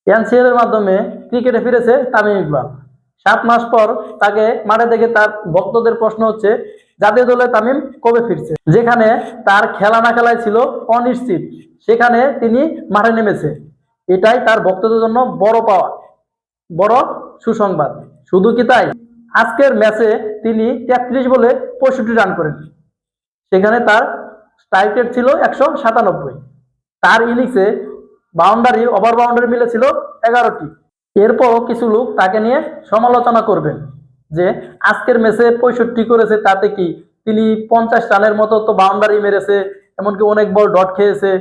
NCL এর মাধ্যমে ক্রিকেটে ফিরেছে তামিম ইকবাল। 7 মাস পর তাকে মাঠে দেখে তার ভক্তদের প্রশ্ন হচ্ছে জাতীয় দলে তামিম কবে ফিরছে। যেখানে তার খেলা না খেলায় ছিল অনিশ্চিত, সেখানে তিনি মাঠে নেমেছে। এটাই তার ভক্তদের জন্য বড় পাওয়া, বড় সুসংবাদ। শুধু কি তাই, আজকের ম্যাচে তিনি 33 বলে 65 রান করেন। সেখানে তার স্ট্রাইক রেট ছিল 197। তার ইনিংসে বাউন্ডারি ওভার বাউন্ডারি মিলেছিল 11টি। এরপরও কিছু লোক তাকে নিয়ে সমালোচনা করবেন যে আজকের ম্যাচে 65 করেছে, তাতে কি, তিনি 50 রানের মতো তো বাউন্ডারি মেরেছে, এমনকি অনেক বল ডট খেয়েছে,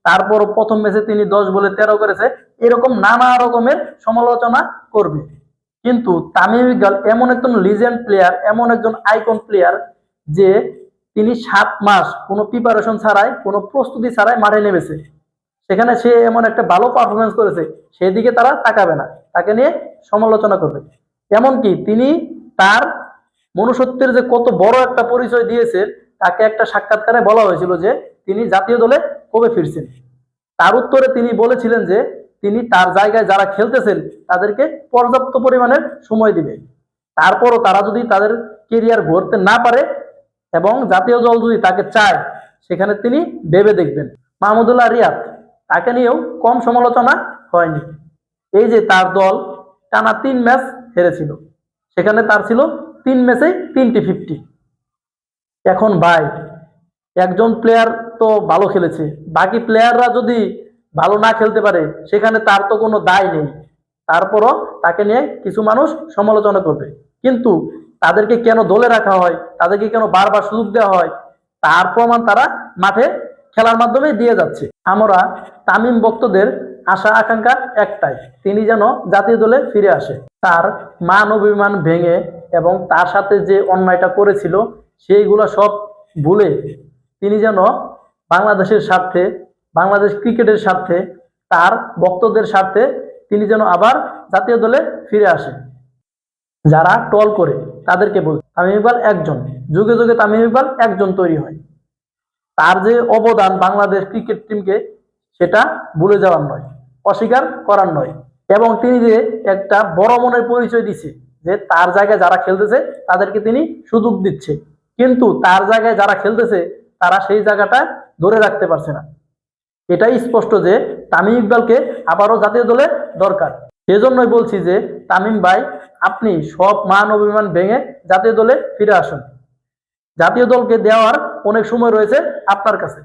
তারপর প্রথম ম্যাচে তিনি 10 বলে 13 করেছে, এরকম নানা রকমের সমালোচনা করবে। কিন্তু তামিম ইকবাল এমন একজন লিজেন্ড প্লেয়ার, এমন একজন আইকন প্লেয়ার, যে তিনি 7 মাস কোনো প্রিপারেশন ছাড়াই, কোনো প্রস্তুতি ছাড়াই মাঠে নেমেছে। সেখানে সে এমন একটা ভালো পারফরমেন্স করেছে, সেদিকে তারা তাকাবে না, তাকে নিয়ে সমালোচনা করবে। এমনকি তিনি তার মনুষ্যত্বের যে কত বড় একটা পরিচয় দিয়েছে, তাকে একটা সাক্ষাৎকারে বলা হয়েছিল যে তিনি জাতীয় দলে কবে ফিরছেন। তার উত্তরে তিনি বলেছিলেন যে তিনি তার জায়গায় যারা খেলতেছেন তাদেরকে পর্যাপ্ত পরিমাণের সময় দিবে, তারপরও তারা যদি তাদের কেরিয়ার গড়তে না পারে এবং জাতীয় দল যদি তাকে চায়, সেখানে তিনি ভেবে দেখবেন। মাহমুদুল্লাহ রিয়াদ, তাকে নিয়েও কম সমালোচনা হয়নি। এই যে তার দল টানা 3 ম্যাচ হেরেছিল, সেখানে তার ছিল 3 ম্যাচেই 3টি 50। এখন ভাই, একজন প্লেয়ার তো ভালো খেলেছে, বাকি প্লেয়াররা যদি ভালো না খেলতে পারে, সেখানে তার তো কোনো দায় নেই। তারপরও তাকে নিয়ে কিছু মানুষ সমালোচনা করবে। কিন্তু তাদেরকে কেন দলে রাখা হয়, তাদেরকে কেন বারবার সুযোগ দেওয়া হয়, তার প্রমাণ তারা মাঠে খেলার মাধ্যমে দিয়ে যাচ্ছে। আমরা তামিম ভক্তদের আশা আকাঙ্ক্ষা একটাই, তিনি যেন জাতীয় দলে ফিরে আসে। তার মান অভিমান ভেঙে এবং তার সাথে যে অন্যায়টা করেছিল সেইগুলা সব ভুলে তিনি যেন বাংলাদেশের স্বার্থে, বাংলাদেশ ক্রিকেটের স্বার্থে, তার ভক্তদের স্বার্থে তিনি যেন আবার জাতীয় দলে ফিরে আসে। যারা টল করে তাদেরকে বল, তামিম ইকবাল একজন, যুগে যুগে তামিম ইকবাল একজন তৈরি হয়। তার যে অবদান বাংলাদেশ ক্রিকেট টিমকে, সেটা ভুলে যাওয়ার নয়, অস্বীকার করার নয়। এবং তিনি যে একটা বড় মনের পরিচয় দিচ্ছে, যে তার জায়গায় যারা খেলতেছে তাদেরকে তিনি সুযোগ দিচ্ছে, কিন্তু তার জায়গায় যারা খেলতেছে তারা সেই জায়গাটা ধরে রাখতে পারছে না। এটাই স্পষ্ট যে তামিম ইকবালকে আবারও জাতীয় দলে দরকার। সেজন্যই বলছি যে তামিম ভাই, আপনি সব মান অভিমান ভেঙে জাতীয় দলে ফিরে আসুন। জাতীয় দলকে দেওয়ার অনেক সময় রয়েছে আপনার কাছে।